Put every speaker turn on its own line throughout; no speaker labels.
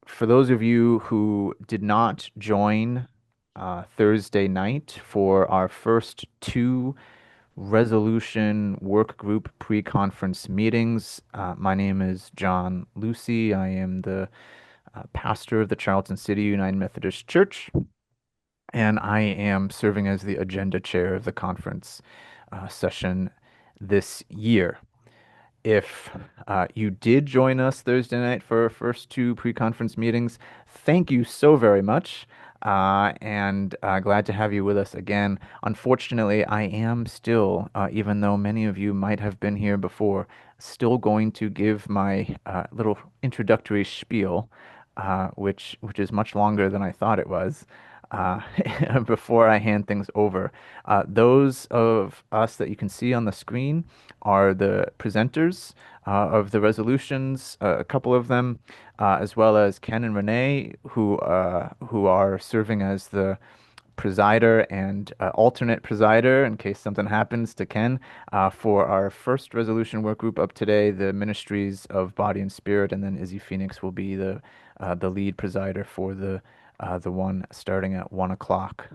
For those of you who did not join Thursday night for our first two resolution work group pre-conference meetings, my name is John Lucy. I am the pastor of the Charlton City United Methodist Church, and I am serving as the agenda chair of the conference session this year. If you did join us Thursday night for our first two pre-conference meetings, thank you so very much. And glad to have you with us again. Unfortunately, I am still, even though many of you might have been here before, still going to give my little introductory spiel, which is much longer than I thought it was. Uh, before I hand things over, those of us that you can see on the screen are the presenters of the resolutions, a couple of them, as well as Ken and Renee, who are serving as the presider and alternate presider in case something happens to Ken for our first resolution work group up today, the Ministries of Body and Spirit, and then Izzy Phoenix will be the lead presider for the one starting at 1 o'clock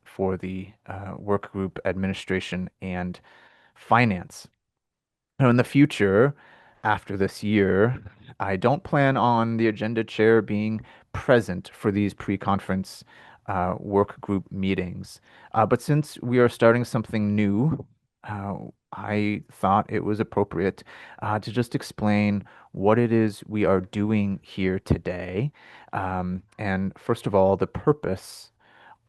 for the work group administration and finance. Now, in the future, after this year, I don't plan on the agenda chair being present for these pre-conference work group meetings. But since we are starting something new, uh, I thought it was appropriate to just explain what it is we are doing here today. And first of all, the purpose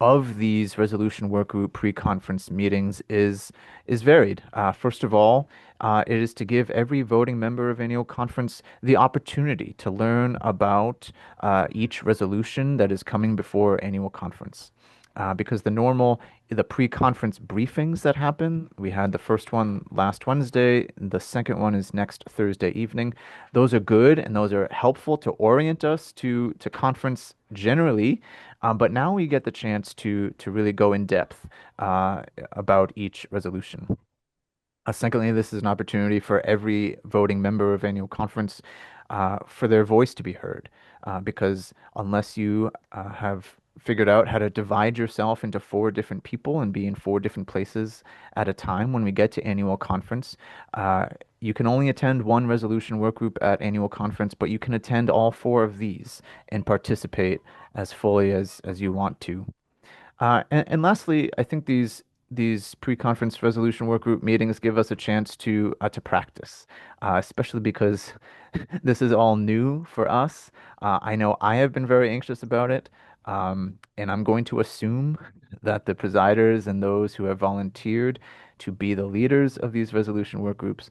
of these resolution work group pre-conference meetings is varied. First of all, it is to give every voting member of annual conference the opportunity to learn about each resolution that is coming before annual conference. Because the pre-conference briefings that happen, we had the first one last Wednesday, the second one is next Thursday evening. Those are good and those are helpful to orient us to conference generally, but now we get the chance to really go in depth about each resolution. Secondly, this is an opportunity for every voting member of annual conference for their voice to be heard, because unless you have figured out how to divide yourself into four different people and be in four different places at a time when we get to annual conference, uh, you can only attend one resolution work group at annual conference, but you can attend all four of these and participate as fully as you want to. And lastly, I think these pre-conference resolution work group meetings give us a chance to practice, especially because this is all new for us. I know I have been very anxious about it, and I'm going to assume that the presiders and those who have volunteered to be the leaders of these resolution work groups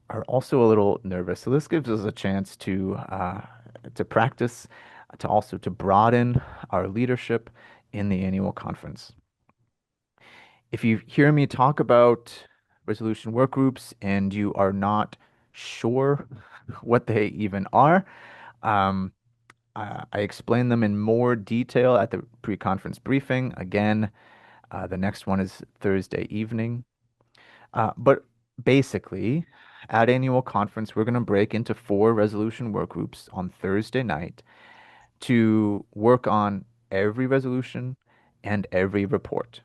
are also a little nervous. So this gives us a chance to practice, to also to broaden our leadership in the annual conference. If you hear me talk about resolution work groups and you are not sure what they even are, um, I explain them in more detail at the pre-conference briefing. Again, the next one is Thursday evening. But basically, at annual conference, we're going to break into four resolution work groups on Thursday night to work on every resolution and every report.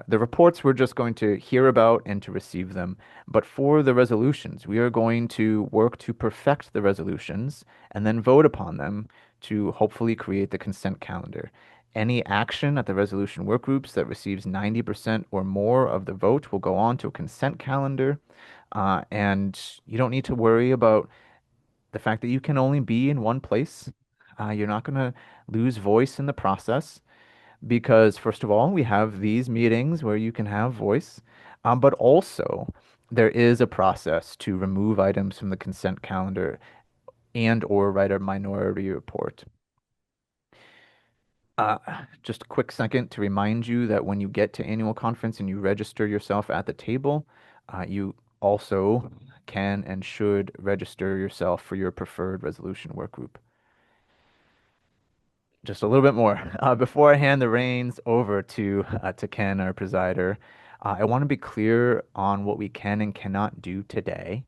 The reports we're just going to hear about and to receive them, but for the resolutions, we are going to work to perfect the resolutions and then vote upon them to hopefully create the consent calendar. Any action at the resolution work groups that receives 90% or more of the vote will go on to a consent calendar. And you don't need to worry about the fact that you can only be in one place. You're not going to lose voice in the process because, first of all, we have these meetings where you can have voice, but also there is a process to remove items from the consent calendar and or write a minority report. Uh, just a quick second to remind you that when you get to annual conference and you register yourself at the table, you also can and should register yourself for your preferred resolution work group. Just a little bit more. Before I hand the reins over to Ken, our presider, I want to be clear on what we can and cannot do today.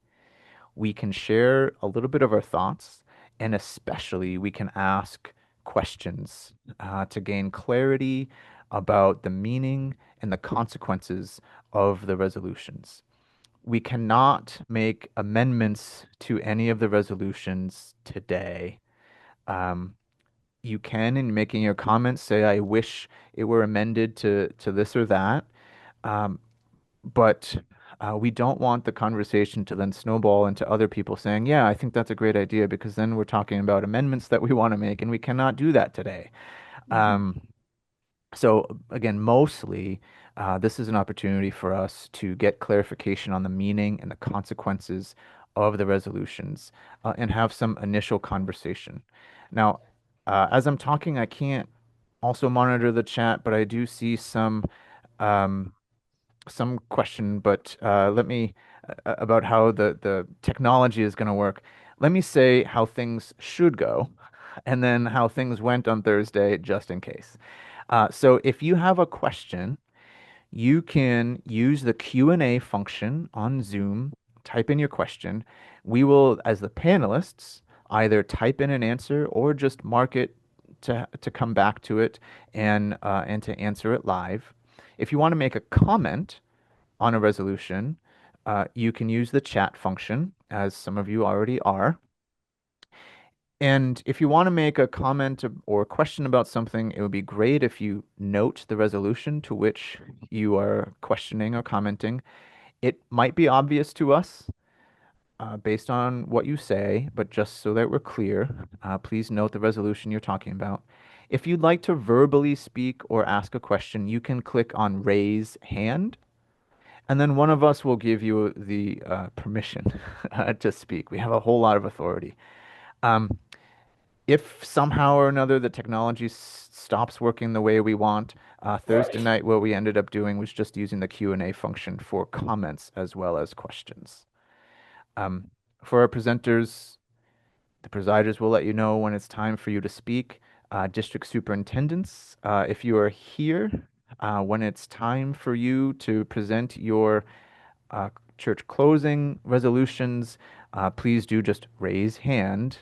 We can share a little bit of our thoughts, and especially we can ask questions to gain clarity about the meaning and the consequences of the resolutions. We cannot make amendments to any of the resolutions today. Um, you can, in making your comments, say, I wish it were amended to this or that. Um, but we don't want the conversation to then snowball into other people saying, yeah, I think that's a great idea, because then we're talking about amendments that we want to make, and we cannot do that today.
Mhm.
Um, so again, mostly, this is an opportunity for us to get clarification on the meaning and the consequences of the resolutions, and have some initial conversation. Now, as I'm talking, I can't also monitor the chat, but I do see um, some question, but let me about how the technology is going to work. Let me say how things should go, and then how things went on Thursday, just in case. So if you have a question, you can use the Q&A function on Zoom, type in your question. We will, as the panelists, either type in an answer or just mark it to come back to it and to answer it live. If you want to make a comment on a resolution, you can use the chat function, as some of you already are. And if you want to make a comment or a question about something, it would be great if you note the resolution to which you are questioning or commenting. It might be obvious to us based on what you say, but just so that we're clear, please note the resolution you're talking about. If you'd like to verbally speak or ask a question, you can click on raise hand, and then one of us will give you the permission to speak. We have a whole lot of authority. Um, if somehow or another the technology stops working the way we want, Thursday night what we ended up doing was just using the Q&A function for comments as well as questions. Um, for our presenters, the presiders will let you know when it's time for you to speak. District superintendents, if you are here, when it's time for you to present your uh, church closing resolutions, please do just raise hand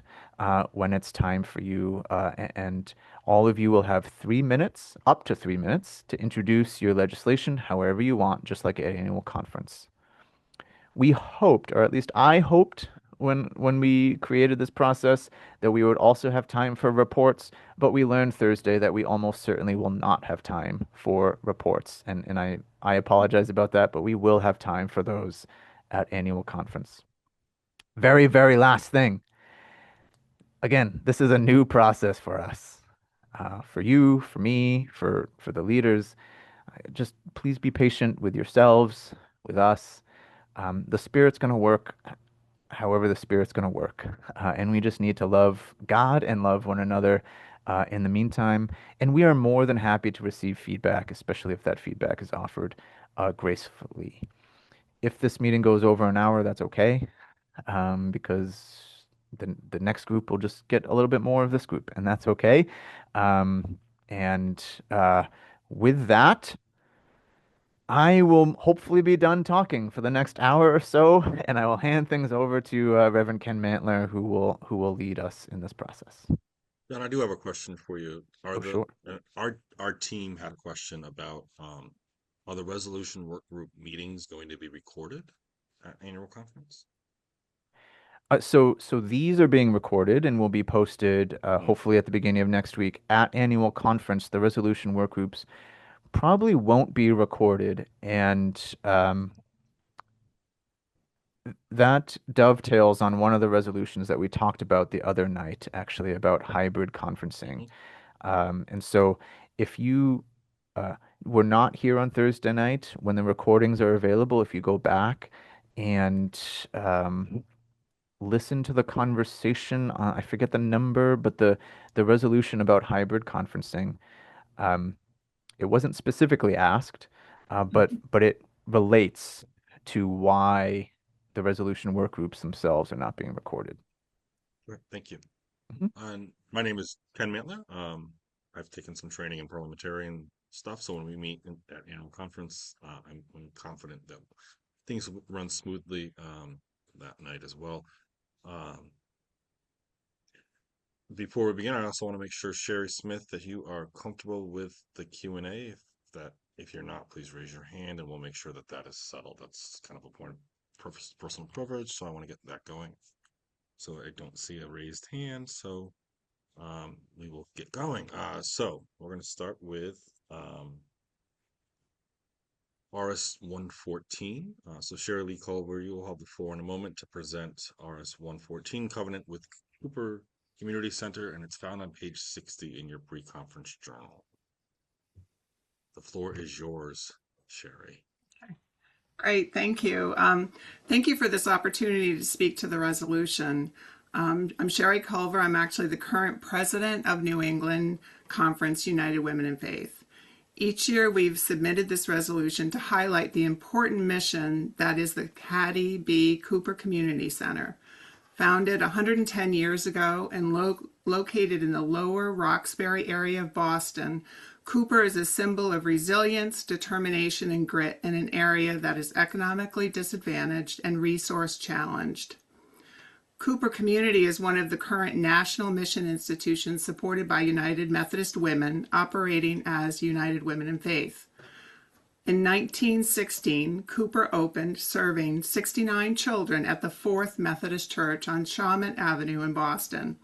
when it's time for you. And all of you will have 3 minutes, up to 3 minutes, to introduce your legislation however you want, just like at annual conference. We hoped, or at least I hoped, when we created this process, that we would also have time for reports, but we learned Thursday that we almost certainly will not have time for reports. And I apologize about that, but we will have time for those at annual conference. Very, very last thing. Again, this is a new process for us, for you, for me, for the leaders. Just please be patient with yourselves, with us. The Spirit's going to work however the Spirit's going to work. And we just need to love God and love one another in the meantime. And we are more than happy to receive feedback, especially if that feedback is offered gracefully. If this meeting goes over an hour, that's okay, because the next group will just get a little bit more of this group, and that's okay. Um, and with that, I will hopefully be done talking for the next hour or so, and I will hand things over to Reverend Ken Mantler, who will lead us in this process.
John, I do have a question for you.
Oh, sure.
Our team had a question about are the resolution work group meetings going to be recorded at annual conference?
So these are being recorded and will be posted
Mm,
hopefully at the beginning of next week at annual conference. The resolution work groups probably won't be recorded, and that dovetails on one of the resolutions that we talked about the other night, actually, about hybrid conferencing.
mhm.
And so if you uh, were not here on Thursday night, when the recordings are available, if you go back and um, listen to the conversation, I forget the number, but the resolution about hybrid conferencing, um, it wasn't specifically asked, but it relates to why the resolution work groups themselves are not being recorded.
Sure, thank you.
Mhm.
And my name is Ken Mantler. I've taken some training in parliamentarian stuff, so when we meet at annual conference, I'm confident that things will run smoothly that night as well. Um, Before we begin, I also want to make sure, Sherry Smith, that you are comfortable with the Q&A. If you're not, please raise your hand and we'll make sure that that is settled. That's kind of a point of personal privilege, so I want to get that going. So I don't see a raised hand, so we will get going. So we're going to start with RS 114. So Sherry Lee Culver, you will have the floor in a moment to present RS 114 Covenant with Cooper Community Center, and it's found on page 60 in your pre-conference journal. The floor is yours, Sherry.
Great, thank you. Thank you for this opportunity to speak to the resolution. I'm Sherry Culver. I'm actually the current president of New England Conference United Women in Faith. Each year we've submitted this resolution to highlight the important mission that is the Hattie B. Cooper Community Center. Founded 110 years ago and located in the lower Roxbury area of Boston, Cooper is a symbol of resilience, determination, and grit in an area that is economically disadvantaged and resource challenged. Cooper Community is one of the current national mission institutions supported by United Methodist Women, operating as United Women in Faith. In 1916, Cooper opened, serving 69 children at the Fourth Methodist Church on Shawmut Avenue in Boston.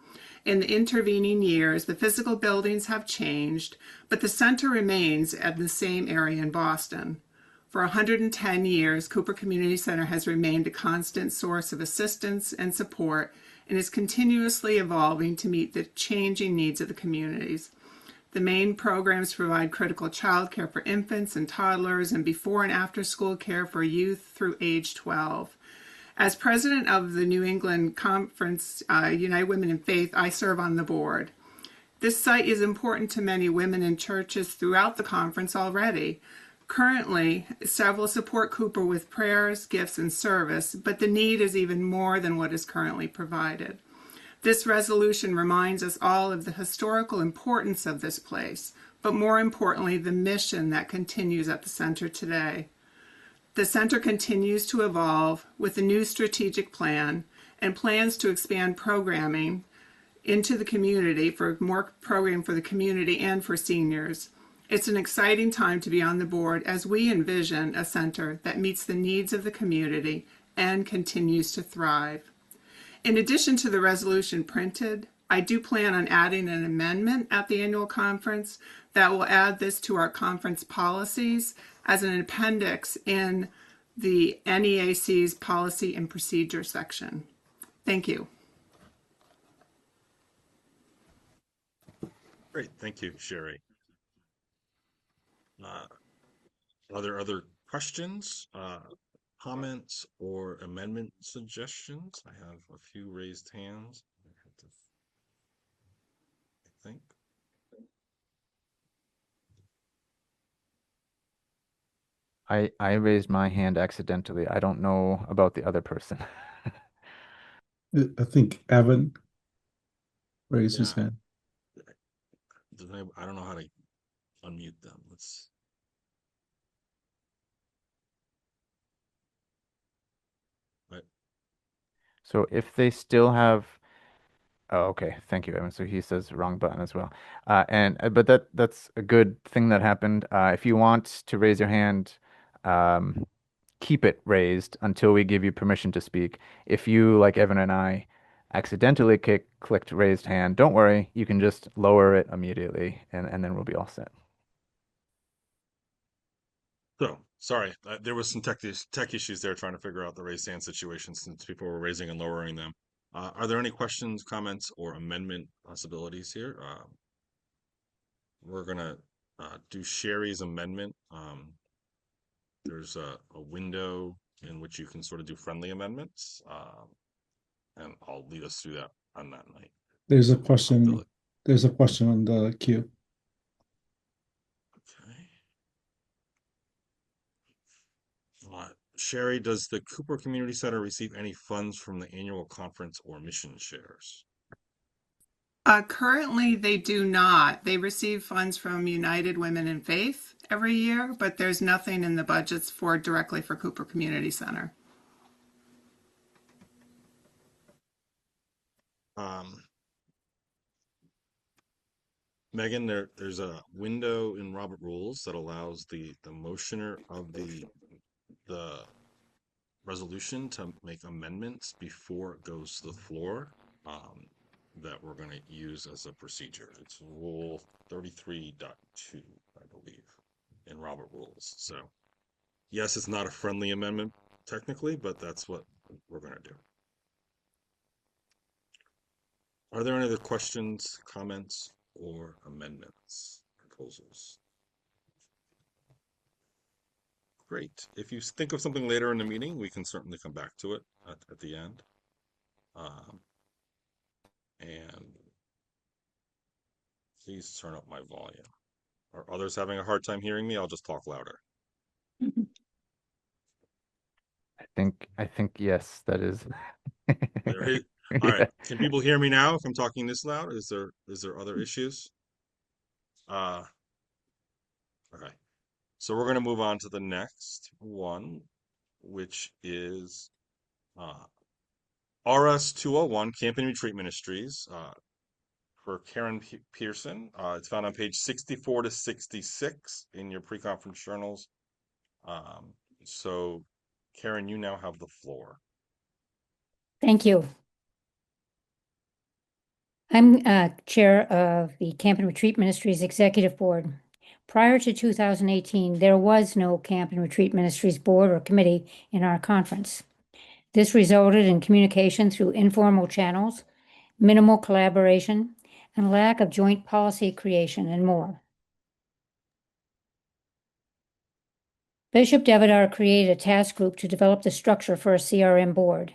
In the intervening years, the physical buildings have changed, but the center remains at the same area in Boston. For 110 years, Cooper Community Center has remained a constant source of assistance and support and is continuously evolving to meet the changing needs of the communities. The main programs provide critical child care for infants and toddlers and before and after school care for youth through age 12. As president of the New England Conference United Women in Faith, I serve on the board. This site is important to many women in churches throughout the conference already. Currently, several support Cooper with prayers, gifts, and service, but the need is even more than what is currently provided. This resolution reminds us all of the historical importance of this place, but more importantly, the mission that continues at the center today. The center continues to evolve with a new strategic plan and plans to expand programming into the community for more programming for the community and for seniors. It's an exciting time to be on the board as we envision a center that meets the needs of the community and continues to thrive. In addition to the resolution printed, I do plan on adding an amendment at the annual conference that will add this to our conference policies as an appendix in the NEAC's policy and procedure section. Thank you.
Great, thank you, Sherry. Are there other questions, comments, or amendment suggestions? I have a few raised hands. I think.
I raised my hand accidentally. I don't know about the other person.
I think Evan raised his
Yeah.
hand.
I don't know how to unmute them. Let's.
So if they still have, oh, okay, thank you, Evan. So he says wrong button as well. But that's a good thing that happened. If you want to raise your hand, um, keep it raised until we give you permission to speak. If you, like Evan and I, accidentally clicked raised hand, don't worry. You can just lower it immediately, and then we'll be all set.
So, sorry, there was some tech issues there trying to figure out the raised hand situation since people were raising and lowering them. Are there any questions, comments, or amendment possibilities here? We're gonna do Sherry's amendment. There's a window in which you can sort of do friendly amendments, and I'll lead us through that on that night.
There's a question. There's a question on the queue.
Sherry, does the Cooper Community Center receive any funds from the annual conference or mission shares?
Currently, they do not. They receive funds from United Women in Faith every year, but there's nothing in the budgets directly for Cooper Community Center.
Megan, there's a window in Robert Rules that allows the motioner of the resolution to make amendments before it goes to the floor. That we're going to use as a procedure. It's Rule 33.2, I believe, in Robert Rules. So, yes, it's not a friendly amendment technically, but that's what we're going to do. Are there any other questions, comments, or amendments, proposals? Great. If you think of something later in the meeting, we can certainly come back to it at the end. And please turn up my volume. Are others having a hard time hearing me? I'll just talk louder.
I think yes, that is.
There is. All
Yeah.
right. Can people hear me now if I'm talking this loud? Is there other issues? Okay. So we're going to move on to the next one, which is RS 201 Camp and Retreat Ministries for Karen Pearson. It's found on page 64 to 66 in your pre-conference journals. So Karen, you now have the floor.
Thank you. I'm chair of the Camp and Retreat Ministries Executive Board. Prior to 2018, there was no Camp and Retreat Ministries Board or committee in our conference. This resulted in communication through informal channels, minimal collaboration, and lack of joint policy creation and more. Bishop Devidar created a task group to develop the structure for a CRM board.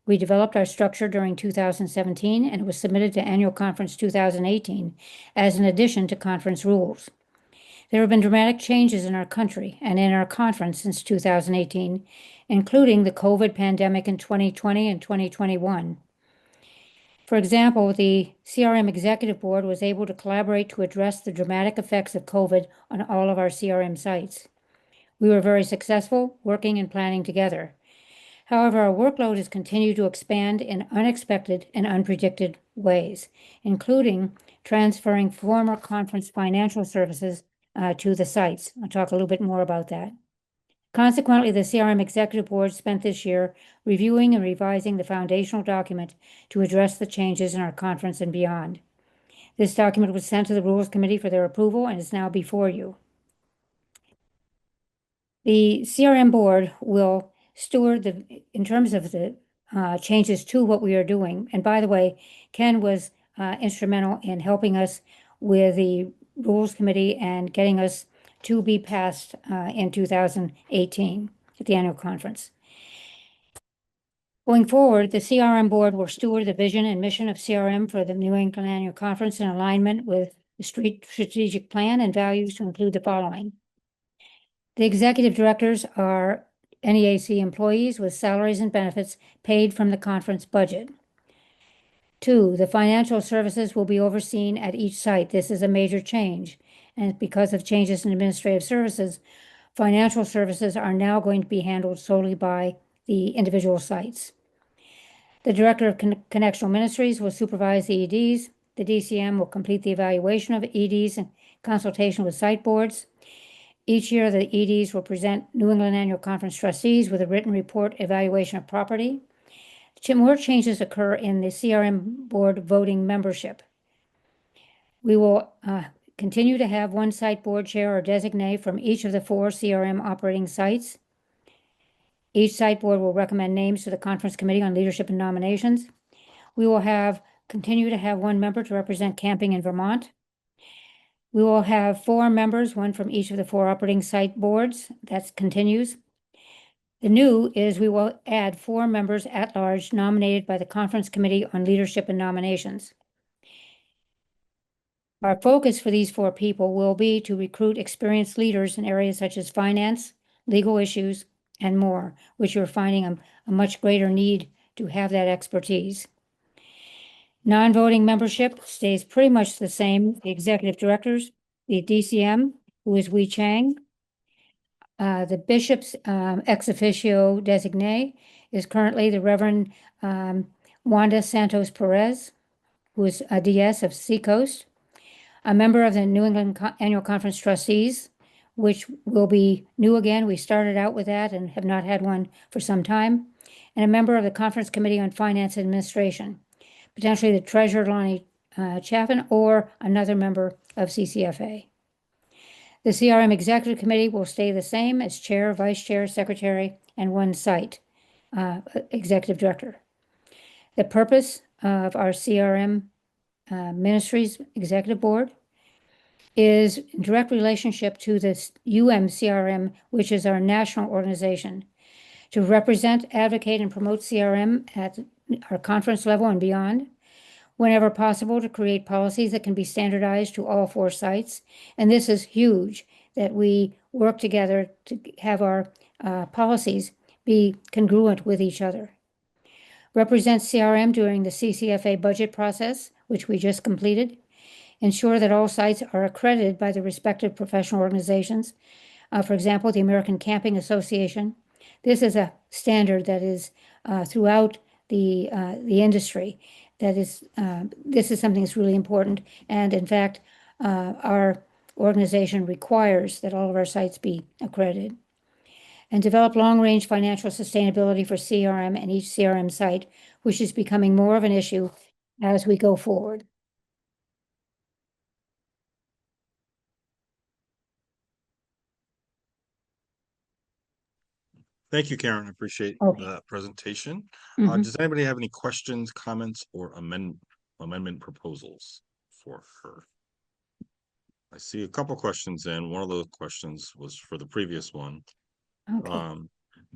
We developed our structure during 2017 and it was submitted to Annual Conference 2018 as an addition to conference rules. There have been dramatic changes in our country and in our conference since 2018, including the COVID pandemic in 2020 and 2021. For example, the CRM Executive Board was able to collaborate to address the dramatic effects of COVID on all of our CRM sites. We were very successful working and planning together. However, our workload has continued to expand in unexpected and unpredicted ways, including transferring former conference financial services to the sites. I'll talk a little bit more about that. Consequently, the CRM Executive Board spent this year reviewing and revising the foundational document to address the changes in our conference and beyond. This document was sent to the Rules Committee for their approval and is now before you. The CRM Board will steward in terms of the changes to what we are doing. And by the way, Ken was instrumental in helping us with the Rules Committee and getting us to be passed in 2018 at the annual conference. Going forward, the CRM Board will steward the vision and mission of CRM for the New England Annual Conference in alignment with the strategic plan and values to include the following. The executive directors are NEAC employees with salaries and benefits paid from the conference budget. 2, the financial services will be overseen at each site. This is a major change, and because of changes in administrative services, financial services are now going to be handled solely by the individual sites. The director of Connectional Ministries will supervise the EDs. The DCM will complete the evaluation of EDs in consultation with site boards. Each year, the EDs will present New England Annual Conference trustees with a written report evaluation of property. More changes occur in the CRM Board voting membership. We will continue to have one site board chair or designate from each of the 4 CRM operating sites. Each site board will recommend names to the Conference Committee on Leadership and Nominations. We will continue to have one member to represent camping in Vermont. We will have 4 members, one from each of the 4 operating site boards. That continues. The new is we will add 4 members at large nominated by the Conference Committee on Leadership and Nominations. Our focus for these 4 people will be to recruit experienced leaders in areas such as finance, legal issues, and more, which you're finding a much greater need to have that expertise. Non-voting membership stays pretty much the same. The executive directors, the DCM, who is Wei Chang. The bishop's ex officio designee is currently the Reverend Wanda Santos Perez, who is a DS of Seacoast. a member of the New England Annual Conference Trustees, which will be new again. We started out with that and have not had one for some time. And a member of the Conference Committee on Finance and Administration, potentially the Treasurer Lonnie Chaffin or another member of CCFA. The CRM Executive Committee will stay the same as Chair, Vice Chair, Secretary, and one site Executive Director. The purpose of our CRM Ministries Executive Board is in direct relationship to this UMCRM, which is our national organization, to represent, advocate, and promote CRM at our conference level and beyond, whenever possible, to create policies that can be standardized to all 4 sites. And this is huge, that we work together to have our policies be congruent with each other. Represent CRM during the CCFA budget process, which we just completed. Ensure that all sites are accredited by the respective professional organizations. For example, the American Camping Association. This is a standard that is throughout the industry. That is, this is something that's really important. And in fact, our organization requires that all of our sites be accredited. And develop long-range financial sustainability for CRM and each CRM site, which is becoming more of an issue as we go forward.
Thank you, Karen. I appreciate
Okay.
the presentation.
Mhm.
Does anybody have any questions, comments, or amendment proposals for her? I see a couple questions in. One of those questions was for the previous one.
Okay.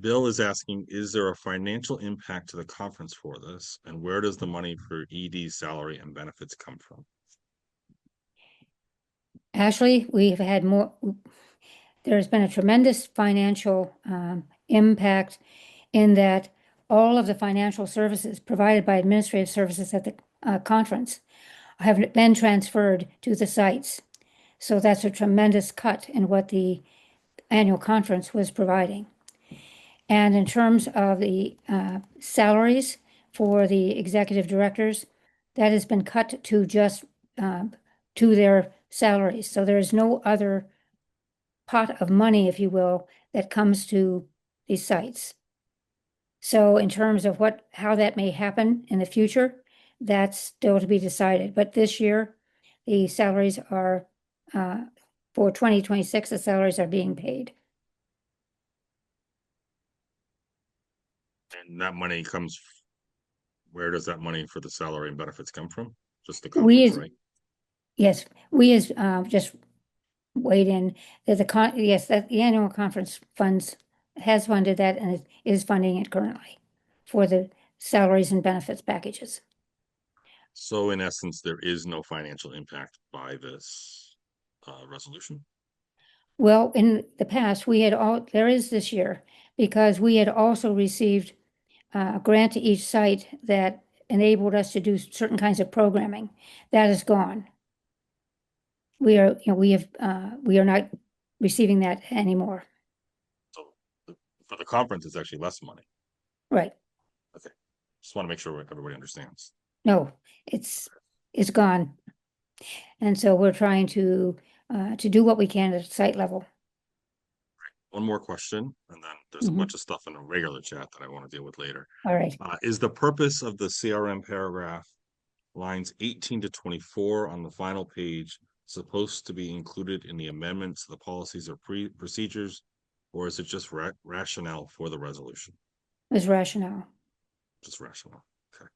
Bill is asking, is there a financial impact to the conference for this? And where does the money for ED salary and benefits come from?
Actually, we've had more, there's been a tremendous financial impact in that all of the financial services provided by administrative services at the conference have been transferred to the sites. So that's a tremendous cut in what the annual conference was providing. And in terms of the salaries for the executive directors, that has been cut to just to their salaries. So there is no other pot of money, if you will, that comes to these sites. So in terms of how that may happen in the future, that's still to be decided. But this year, the salaries are for 2026, the salaries are being paid.
And that money comes, where does that money for the salary and benefits come from? Just the
We
conference,
as,
right?
yes, we as just weighed in that that the annual conference funds has funded that and it is funding it currently for the salaries and benefits packages.
So in essence, there is no financial impact by this resolution.
Well, in the past, there is this year, because we had also received a grant to each site that enabled us to do certain kinds of programming. That is gone. We are not receiving that anymore.
So for the conference, it's actually less money.
Right.
Okay. Just want to make sure everybody understands.
No, it's gone. And so we're trying to do what we can at site level.
One more question, and then there's a bunch of stuff in a regular chat that I want to deal with later.
All right.
Is the purpose of the CRM paragraph, lines 18 to 24 on the final page, supposed to be included in the amendments to the policies or procedures, or is it just rationale for the resolution?
It's rationale.
Just rationale. Okay.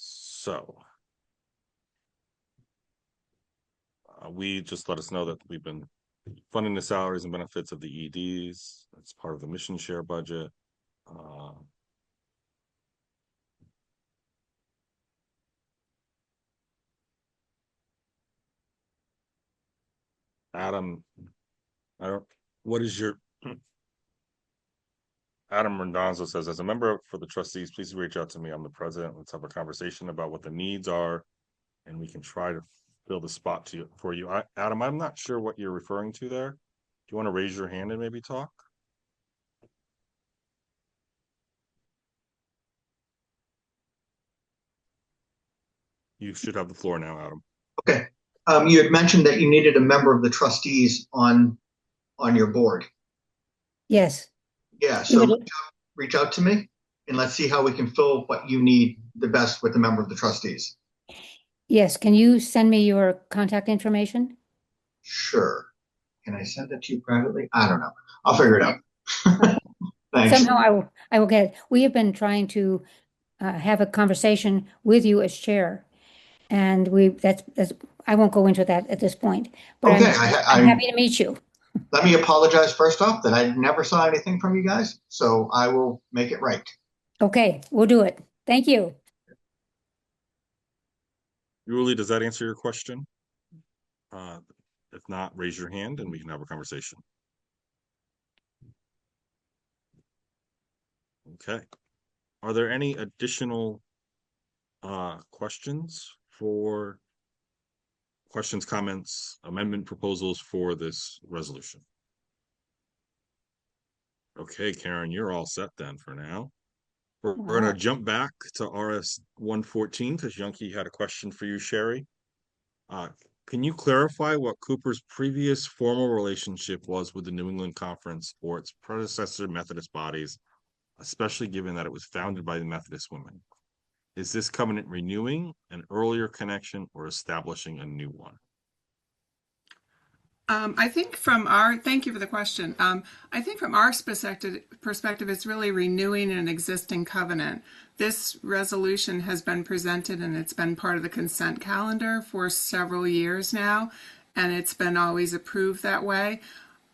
So we just let us know that we've been funding the salaries and benefits of the EDs. That's part of the mission share budget. Adam, what is your Adam Randazzo says, as a member for the trustees, please reach out to me. I'm the president. Let's have a conversation about what the needs are, and we can try to fill the spot for you. Adam, I'm not sure what you're referring to there. Do you want to raise your hand and maybe talk? You should have the floor now, Adam.
Okay. You had mentioned that you needed a member of the trustees on your board.
Yes.
Yeah,
You
so
would-
reach out to me and let's see how we can fill what you need the best with a member of the trustees.
Yes, can you send me your contact information?
Sure. Can I send it to you privately? I don't know. I'll figure it out. Thanks.
Somehow I will get it. We have been trying to have a conversation with you as chair. And that's, I won't go into that at this point, but
Okay,
I'm happy to meet you.
let me apologize first off that I never saw anything from you guys, so I will make it right.
Okay, we'll do it. Thank you.
Yuli, does that answer your question? If not, raise your hand and we can have a conversation. Okay. Are there any additional questions, comments, amendment proposals for this resolution? Okay, Karen, you're all set then for now. We're
Wow.
gonna jump back to RS 114 because Yunki had a question for you, Sherry. Can you clarify what Cooper's previous formal relationship was with the New England Conference or its predecessor Methodist bodies, especially given that it was founded by the Methodist women? Is this covenant renewing an earlier connection or establishing a new one?
I think thank you for the question. I think from our perspective, it's really renewing an existing covenant. This resolution has been presented and it's been part of the consent calendar for several years now, and it's been always approved that way.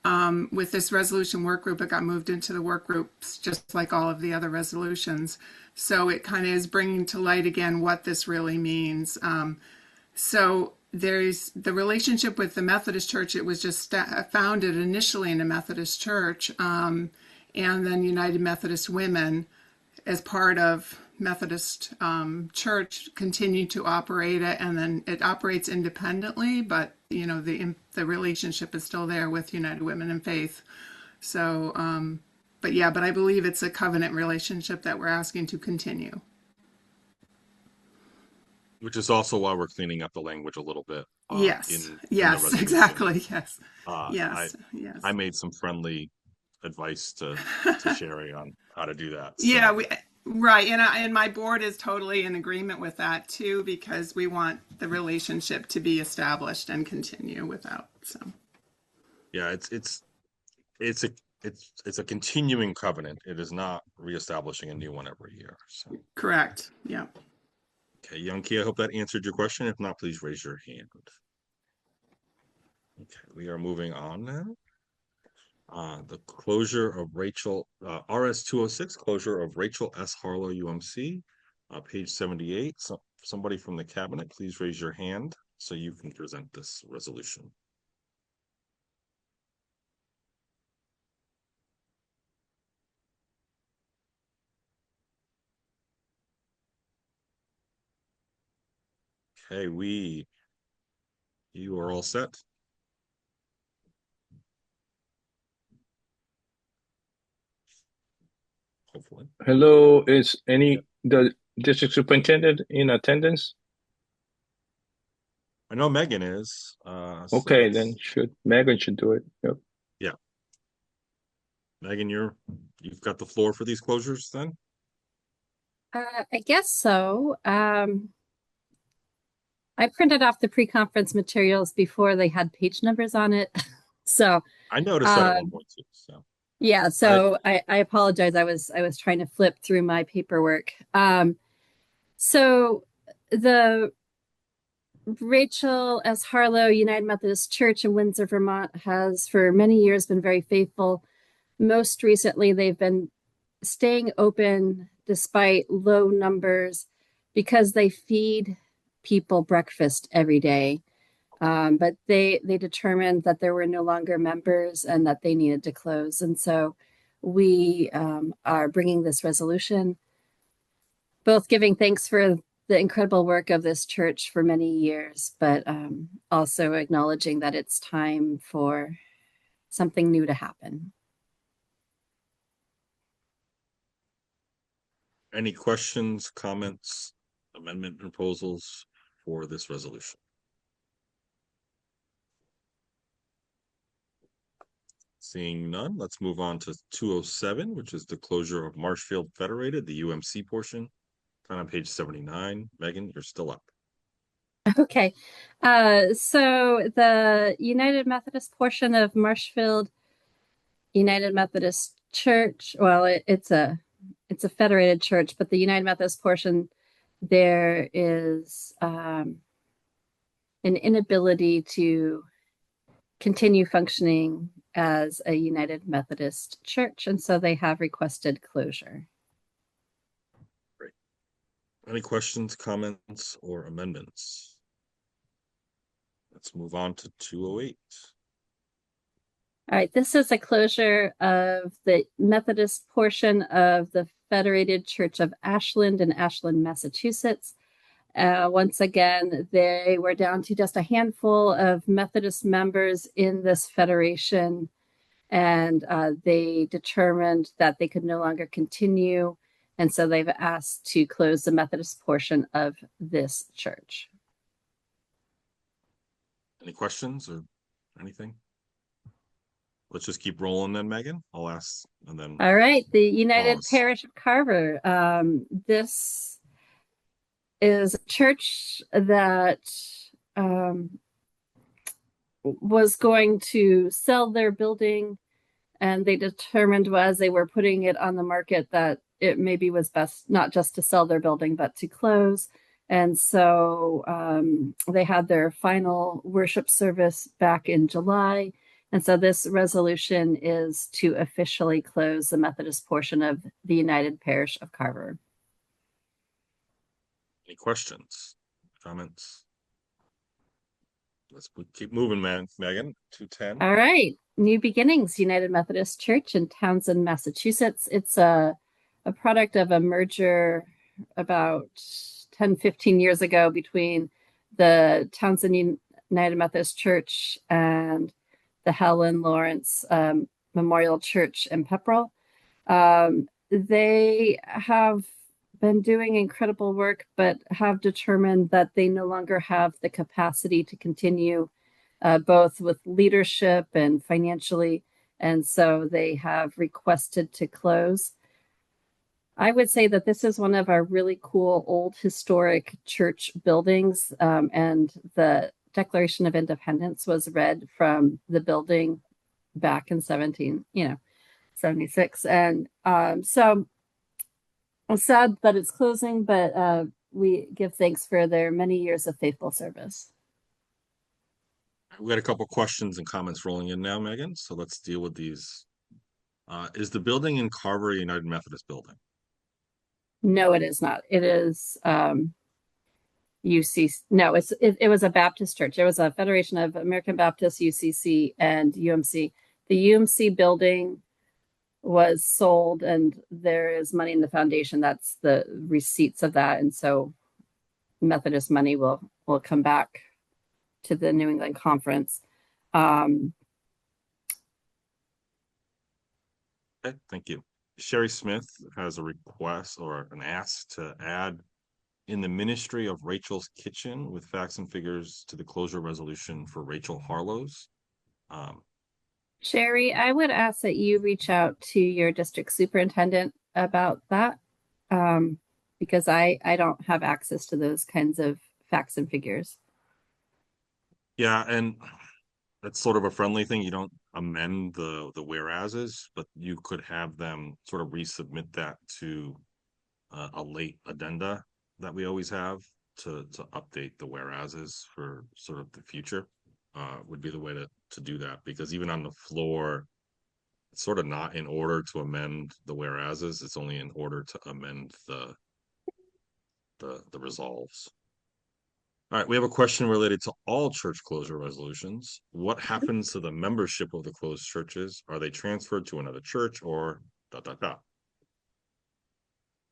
With this resolution work group, it got moved into the work groups just like all of the other resolutions. So it kind of is bringing to light again what this really means. So there's the relationship with the Methodist Church. It was just founded initially in a Methodist church, and then United Methodist Women, as part of Methodist Church, continued to operate it, and then it operates independently, but you know the relationship is still there with United Women in Faith. So, but I believe it's a covenant relationship that we're asking to continue.
Which is also why we're cleaning up the language a little bit.
Yes,
in the
yes,
resolution.
exactly. Yes,
I
yes.
made some friendly advice to Sherry on how to do that.
Yeah,
So,
right, and my board is totally in agreement with that too, because we want the relationship to be established and continue without. So
yeah, it's a continuing covenant. It is not reestablishing a new one every year. So,
correct. Yeah.
okay, Yunki, I hope that answered your question. If not, please raise your hand. Okay, we are moving on now. The closure of RS 206, closure of Rachel S. Harlow UMC, page 78. So somebody from the cabinet, please raise your hand so you can present this resolution. Okay, you are all set. Hopefully.
Hello, is the district superintendent in attendance?
I know Megan is.
Okay, then Megan should do it. Yep.
Yeah. Megan, you've got the floor for these closures then?
I guess so. I printed off the pre-conference materials before they had page numbers on it. So
I noticed that at one point too. So
yeah, so I apologize. I was trying to flip through my paperwork. So the Rachel S. Harlow United Methodist Church in Windsor, Vermont has for many years been very faithful. Most recently, they've been staying open despite low numbers because they feed people breakfast every day. But they determined that there were no longer members and that they needed to close. And so we are bringing this resolution, both giving thanks for the incredible work of this church for many years, but also acknowledging that it's time for something new to happen.
any questions, comments, amendment proposals for this resolution? Seeing none, let's move on to 207, which is the closure of Marshfield Federated, the UMC portion. On page 79. Megan, you're still up.
Okay. So the United Methodist portion of Marshfield United Methodist Church, well, it's a federated church, but the United Methodist portion, there is an inability to continue functioning as a United Methodist church, and so they have requested closure.
Great. Any questions, comments, or amendments? Let's move on to 208.
All right, this is a closure of the Methodist portion of the Federated Church of Ashland in Ashland, Massachusetts. Once again, they were down to just a handful of Methodist members in this federation, and they determined that they could no longer continue, and so they've asked to close the Methodist portion of this church.
Any questions or anything? Let's just keep rolling then, Megan. I'll ask and then.
All right, the United
Pause.
Parish of Carver. This is a church that was going to sell their building, and they determined as they were putting it on the market that it maybe was best not just to sell their building, but to close. And so they had their final worship service back in July. And so this resolution is to officially close the Methodist portion of the United Parish of Carver.
Any questions, comments? Let's keep moving, Megan. 210.
All right. New Beginnings United Methodist Church in Townsend, Massachusetts. It's a product of a merger about 10, 15 years ago between the Townsend United Methodist Church and the Helen Lawrence Memorial Church in Pepperell. They have been doing incredible work, but have determined that they no longer have the capacity to continue both with leadership and financially. And so they have requested to close. I would say that this is one of our really cool old historic church buildings, and the Declaration of Independence was read from the building back in 76. And so I'm sad that it's closing, but we give thanks for their many years of faithful service.
We got a couple questions and comments rolling in now, Megan. So let's deal with these. Is the building in Carver a United Methodist building?
No, it is not. It is UCC. No, it was a Baptist church. It was a Federation of American Baptists, UCC, and UMC. The UMC building was sold, and there is money in the foundation. That's the receipts of that, and so Methodist money will come back to the New England Conference.
Okay, thank you. Sherry Smith has a request or an ask to add in the ministry of Rachel's Kitchen with facts and figures to the closure resolution for Rachel Harlow's.
Sherry, I would ask that you reach out to your district superintendent about that, because I don't have access to those kinds of facts and figures.
Yeah, and that's sort of a friendly thing. You don't amend the whereases, but you could have them sort of resubmit that to a late addenda that we always have to update the whereases for sort of the future. Would be the way to do that, because even on the floor, it's sort of not in order to amend the whereases. It's only in order to amend the resolves. All right, we have a question related to all church closure resolutions. What happens to the membership of the closed churches? Are they transferred to another church or ...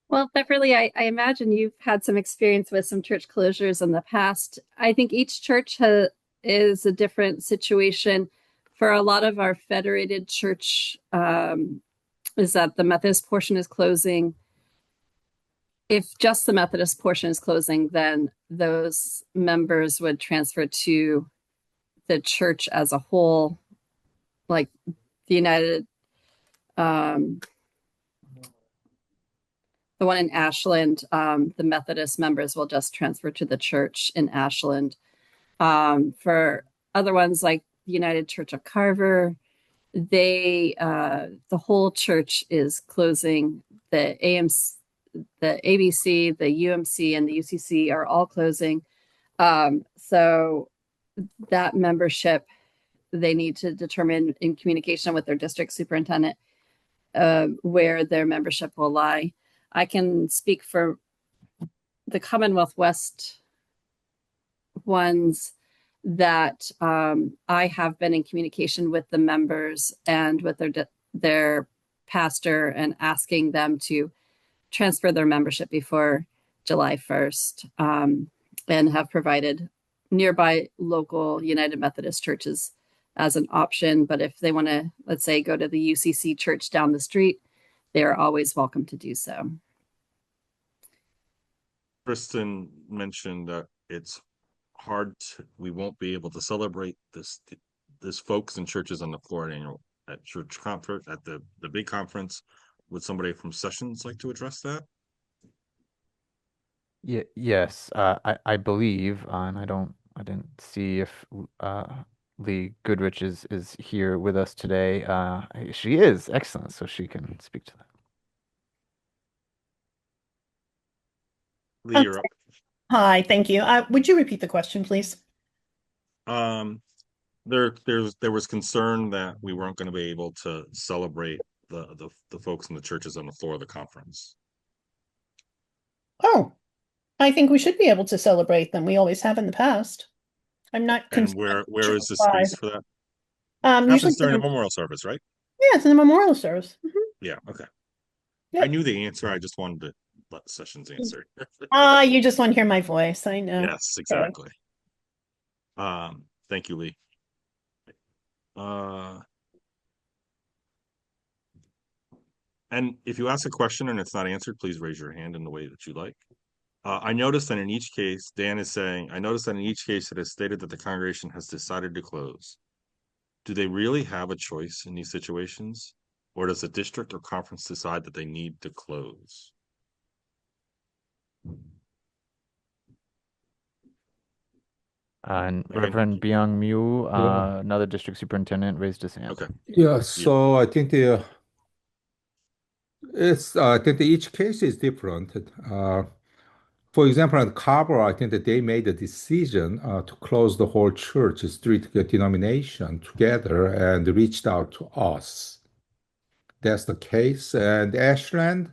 Well, Beverly, I imagine you've had some experience with some church closures in the past. I think each church is a different situation. For a lot of our federated church, is that the Methodist portion is closing. If just the Methodist portion is closing, then those members would transfer to the church as a whole, like the United, the one in Ashland, the Methodist members will just transfer to the church in Ashland. For other ones like the United Church of Carver, the whole church is closing. The AMC, the ABC, the UMC, and the UCC are all closing. So that membership, they need to determine in communication with their district superintendent where their membership will lie. I can speak for the Commonwealth West ones that I have been in communication with the members and with their pastor and asking them to transfer their membership before July 1st and have provided nearby local United Methodist churches as an option. But if they want to, let's say, go to the UCC church down the street, they are always welcome to do so.
Kristen mentioned that it's hard we won't be able to celebrate this folks in churches on the Florida annual at church conference at the big conference. Would somebody from Sessions like to address that?
Yes, I believe, and I didn't see if Lee Goodrich is here with us today. She is excellent, so she can speak to that.
Lee, you're up.
Hi, thank you. Would you repeat the question, please?
There was concern that we weren't going to be able to celebrate the folks in the churches on the floor of the conference.
Oh, I think we should be able to celebrate them. We always have in the past. I'm not
And
concerned.
where is the space for that?
Usually
Happens during a memorial service, right?
yeah, it's in the memorial service. Mhm.
Yeah, okay.
Yep.
I knew the answer. I just wanted to let Sessions answer.
You just want to hear my voice. I know.
Yes, exactly. Thank you, Lee. And if you ask a question and it's not answered, please raise your hand in the way that you like. I noticed that in each case, Dan is saying, I noticed that in each case it is stated that the congregation has decided to close. Do they really have a choice in these situations? Or does the district or conference decide that they need to close?
And Reverend Byung Mu, another district superintendent, raised his hand.
Okay.
Yeah, so I think I think each case is different. For example, at Carver, I think that they made a decision to close the whole church, street denomination together and reached out to us. That's the case. And Ashland,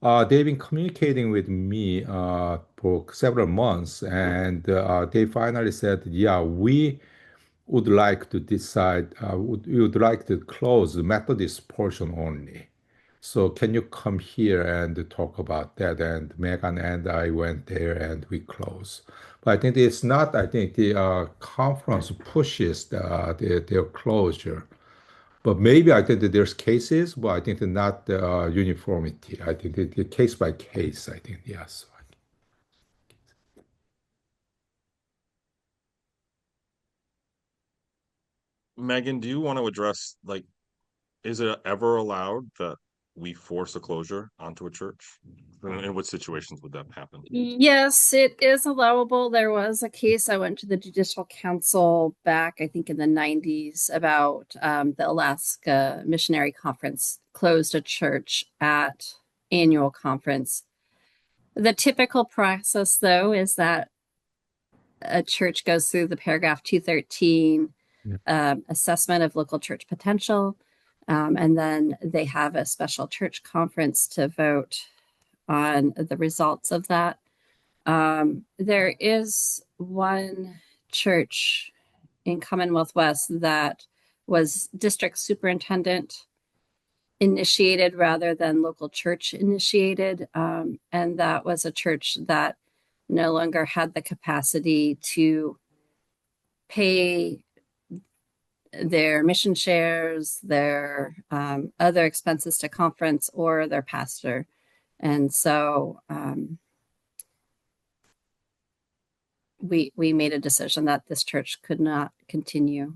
they've been communicating with me for several months, and they finally said, yeah, we would like to decide, we would like to close the Methodist portion only. So can you come here and talk about that? And Megan and I went there and we closed. But I think it's not, I think the conference pushes their closure. But maybe I think that there's cases, but I think not the uniformity. I think the case by case, I think, yes.
Megan, do you want to address, like, is it ever allowed that we force a closure onto a church? In what situations would that happen?
Yes, it is allowable. There was a case I went to the Judicial Council back, I think in the 90s, about the Alaska Missionary Conference closed a church at annual conference. The typical process, though, is that a church goes through the paragraph 213 assessment of local church potential, and then they have a special church conference to vote on the results of that. There is one church in Commonwealth West that was district superintendent initiated rather than local church initiated. And that was a church that no longer had the capacity to pay their mission shares, their other expenses to conference, or their pastor And so we made a decision that this church could not continue.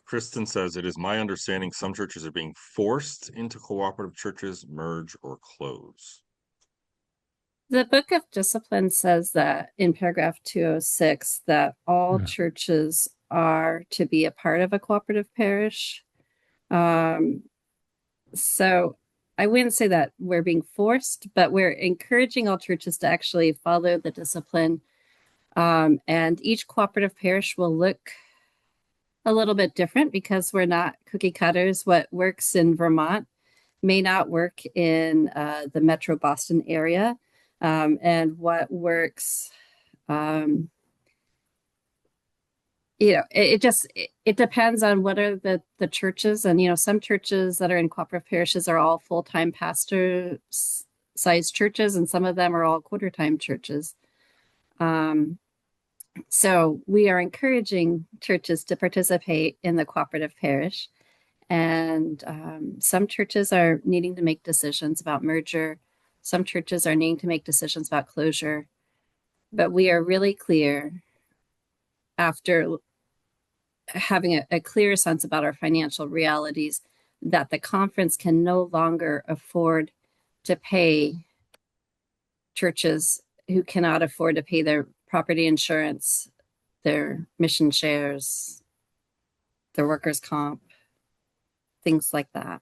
Kristen says, it is my understanding some churches are being forced into cooperative churches, merge or close.
The Book of Discipline says that in paragraph 206 that all
Yeah.
churches are to be a part of a cooperative parish. So I wouldn't say that we're being forced, but we're encouraging all churches to actually follow the discipline. And each cooperative parish will look a little bit different because we're not cookie cutters. What works in Vermont may not work in the Metro Boston area. And what works, it depends on what are the churches. And, some churches that are in cooperative parishes are all full-time pastor sized churches, and some of them are all quarter-time churches. So we are encouraging churches to participate in the cooperative parish. And some churches are needing to make decisions about merger. Some churches are needing to make decisions about closure. But we are really clear, after having a clear sense about our financial realities, that the conference can no longer afford to pay churches who cannot afford to pay their property insurance, their mission shares, their workers' comp, things like that.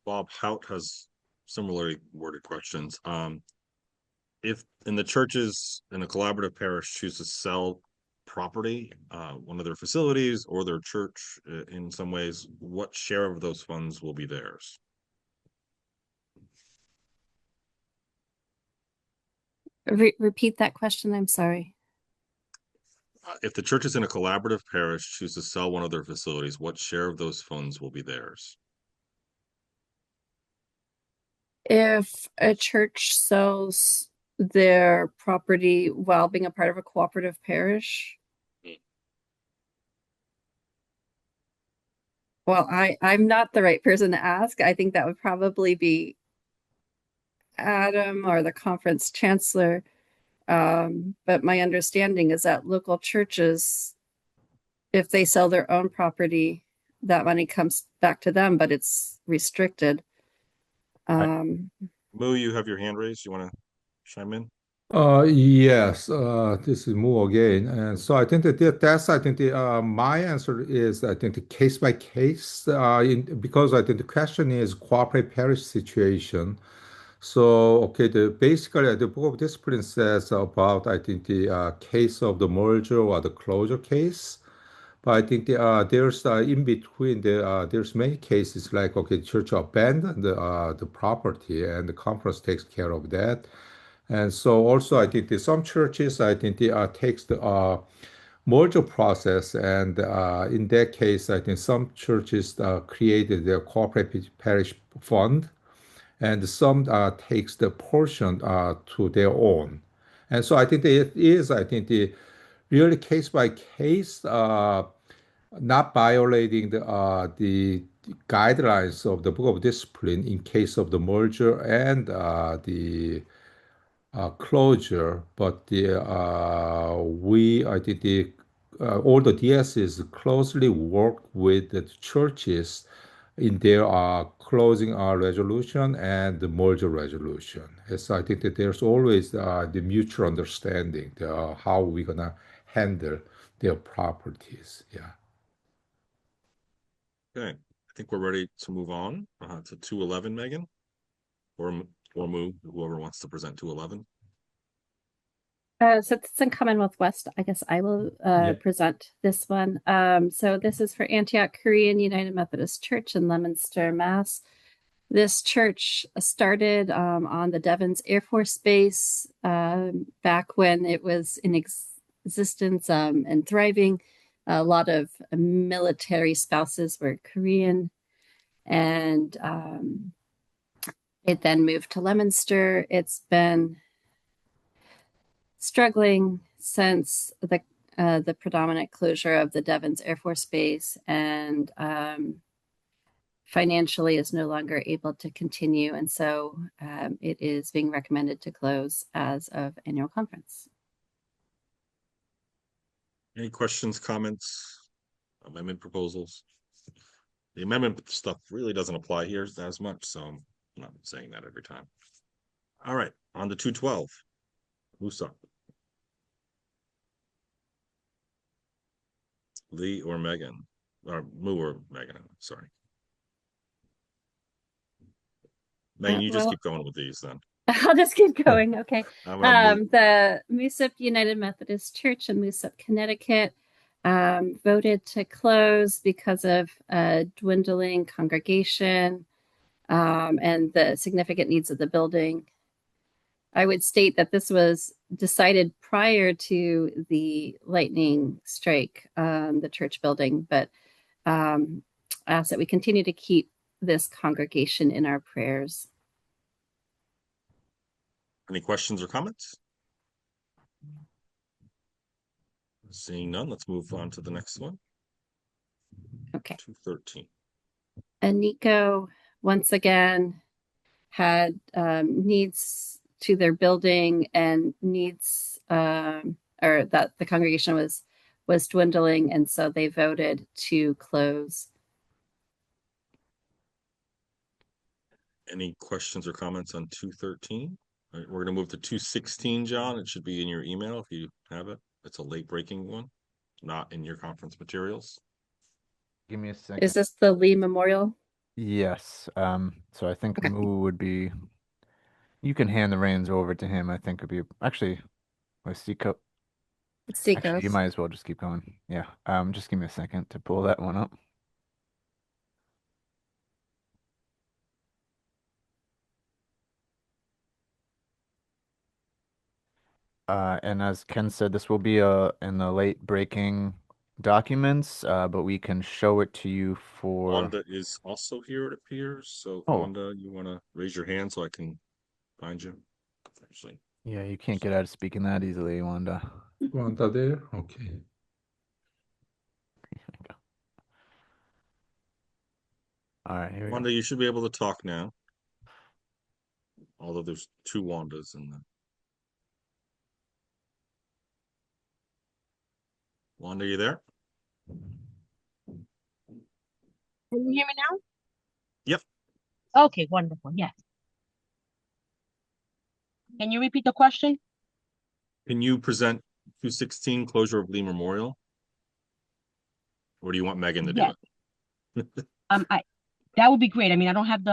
Bob Hout has similarly worded questions. If in the churches in a collaborative parish choose to sell property, one of their facilities or their church in some ways, what share of those funds will be theirs?
Repeat that question. I'm sorry.
If the churches in a collaborative parish choose to sell one of their facilities, what share of those funds will be theirs?
If a church sells their property while being a part of a cooperative parish, well, I'm not the right person to ask. I think that would probably be Adam or the conference chancellor. But my understanding is that local churches, if they sell their own property, that money comes back to them, but it's restricted.
Moo, you have your hand raised. You want to chime in?
Yes, this is Mo again. And so I think my answer is, I think the case by case, because I think the question is cooperative parish situation. So, okay, basically the Book of Discipline says about, I think, the case of the merger or the closure case. But I think there's in between there's many cases like, okay, church abandoned the property and the conference takes care of that. And so also I think that some churches, I think they takes the merger process, and in that case, I think some churches created their cooperative parish fund, and some takes the portion to their own. And so I think it is, I think the really case by case, not violating the guidelines of the Book of Discipline in case of the merger and the closure, but I think all the DSs closely work with the churches in their closing resolution and the merger resolution. So I think that there's always the mutual understanding how we're gonna handle their properties. Yeah.
Okay, I think we're ready to move on to 211, Megan, or Moo, whoever wants to present 211.
So it's in Commonwealth West. I guess I will present this one. So this is for Antioch Korean United Methodist Church in Leominster, Mass. This church started on the Devens Air Force Base back when it was in existence and thriving. A lot of military spouses were Korean, and it then moved to Leominster. It's been struggling since the predominant closure of the Devens Air Force Base, and financially is no longer able to continue. And so it is being recommended to close as of annual conference.
Any questions, comments, amendment proposals? The amendment stuff really doesn't apply here as much, so I'm not saying that every time. All right, on to 212. Who's up? Lee or Megan? Or Moo or Megan, sorry. Megan, you just
well-
keep going with these then.
I'll just keep going. Okay.
I'm gonna move-
The Moosup United Methodist Church in Moosup, Connecticut, voted to close because of a dwindling congregation and the significant needs of the building. I would state that this was decided prior to the lightning strike on the church building, but ask that we continue to keep this congregation in our prayers.
Any questions or comments? Seeing none, let's move on to the next one.
Okay.
213.
And Nico, once again, had needs to their building and needs, or that the congregation was dwindling, and so they voted to close.
Any questions or comments on 213? All right, we're going to move to 216, John. It should be in your email if you have it. It's a late breaking one, not in your conference materials.
Give me a second.
Is this the Lee Memorial?
Yes. So I think
Okay.
Moo would be. You can hand the reins over to him. I think would be actually. Seco.
It's
Actually, you
Seacoast.
might as well just keep going. Yeah. Just give me a second to pull that one up. And as Ken said, this will be in the late breaking documents, but we can show it to you for.
Wanda is also here, it appears. So,
Oh.
Wanda, you want to raise your hand so I can find you? Actually,
Yeah, you can't get out of speaking that easily, Wanda.
Wanda there? Okay.
All right, here we go.
Wanda, you should be able to talk now. Although there's two Wandas in the. Wanda, you there?
Can you hear me now?
Yep.
Okay, wonderful. Yes. Can you repeat the question?
Can you present 216 closure of Lee Memorial? Or do you want Megan to do
Yes.
it?
That would be great. I mean, I don't have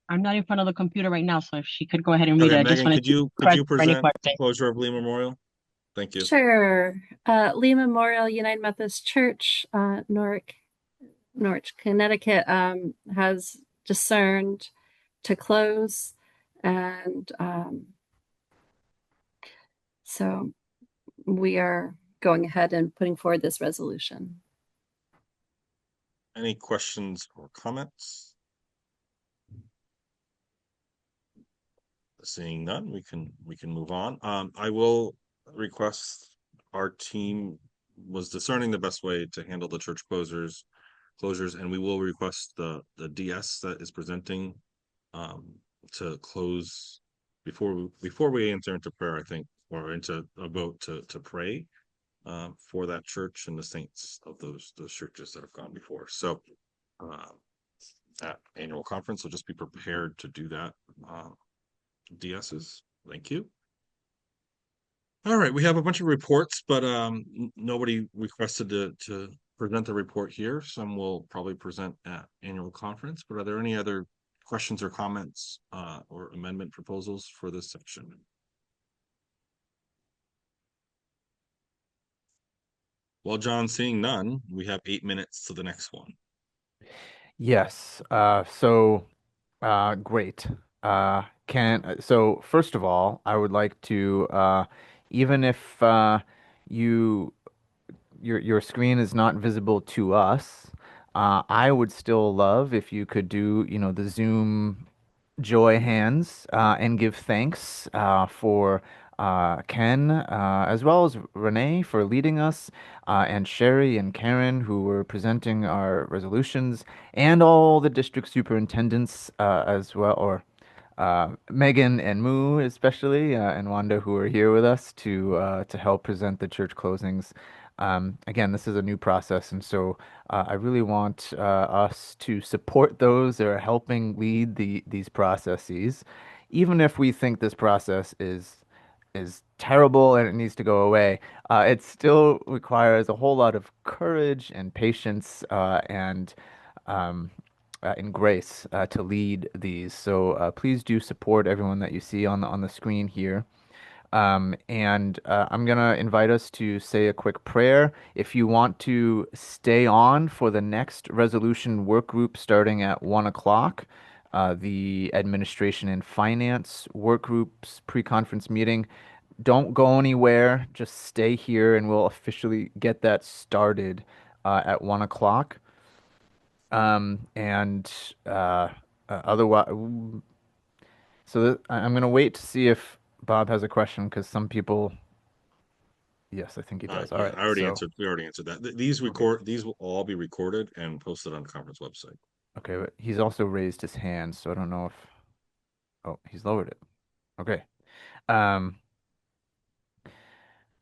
I'm not in front of the computer right now, so if she could go ahead and read
Okay,
it, I just
Megan,
wanted
could you
for any
present
question.
closure of Lee Memorial? Thank you.
Sure. Lee Memorial United Methodist Church, Norwich, Connecticut, has discerned to close, and so we are going ahead and putting forward this resolution.
Any questions or comments? Seeing none, we can move on. I will request, our team was discerning the best way to handle the church closures, and we will request the DS that is presenting to close before we enter into prayer, I think, or into a vote to pray for that church and the saints of those churches that have gone before. So at annual conference, so just be prepared to do that. DSs. Thank you. All right, we have a bunch of reports, but nobody requested to present the report here. Some will probably present at annual conference, but are there any other questions or comments or amendment proposals for this section? Well, John, seeing none, we have 8 minutes to the next one.
Yes. Great. So first of all, I would like to, even if your screen is not visible to us, I would still love if you could do, the Zoom joy hands and give thanks for Ken, as well as Renee for leading us, and Sherry and Karen who were presenting our resolutions, and all the district superintendents as well, or Megan and Moo especially, and Wanda who are here with us to help present the church closings. Again, this is a new process, and so I really want us to support those that are helping lead these processes, even if we think this process is terrible and it needs to go away. It still requires a whole lot of courage and patience um, and grace to lead these. So please do support everyone that you see on the screen here. And I'm gonna invite us to say a quick prayer. If you want to stay on for the next resolution work group starting at 1 o'clock, the administration and finance work groups pre-conference meeting, don't go anywhere. Just stay here and we'll officially get that started at 1 o'clock. And otherwise, I'm gonna wait to see if Bob has a question because some people, yes, I think he does. All
Yeah,
right,
I already
so
answered. We already answered that. These will all be recorded and posted on the conference website.
okay, but he's also raised his hand, so I don't know if, oh, he's lowered it. Okay. Um.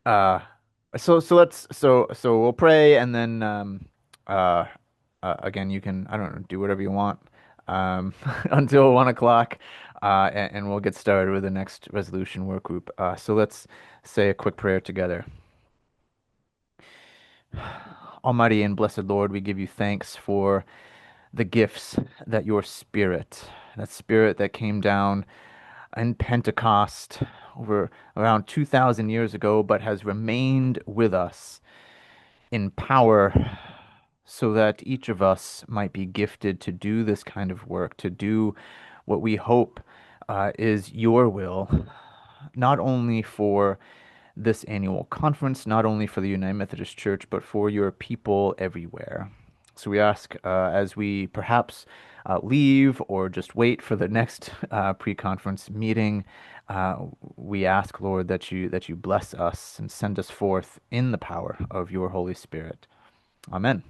Uh. So we'll pray and then uh again you can, I don't know, do whatever you want until 1 o'clock, and we'll get started with the next resolution work group. So let's say a quick prayer together. Almighty and blessed Lord, we give you thanks for the gifts that your spirit, that spirit that came down in Pentecost over around 2,000 years ago, but has remained with us in power so that each of us might be gifted to do this kind of work, to do what we hope is your will, not only for this annual conference, not only for the United Methodist Church, but for your people everywhere. So we ask as we perhaps leave or just wait for the next pre-conference meeting, we ask, Lord, that you bless us and send us forth in the power of your Holy Spirit. Amen.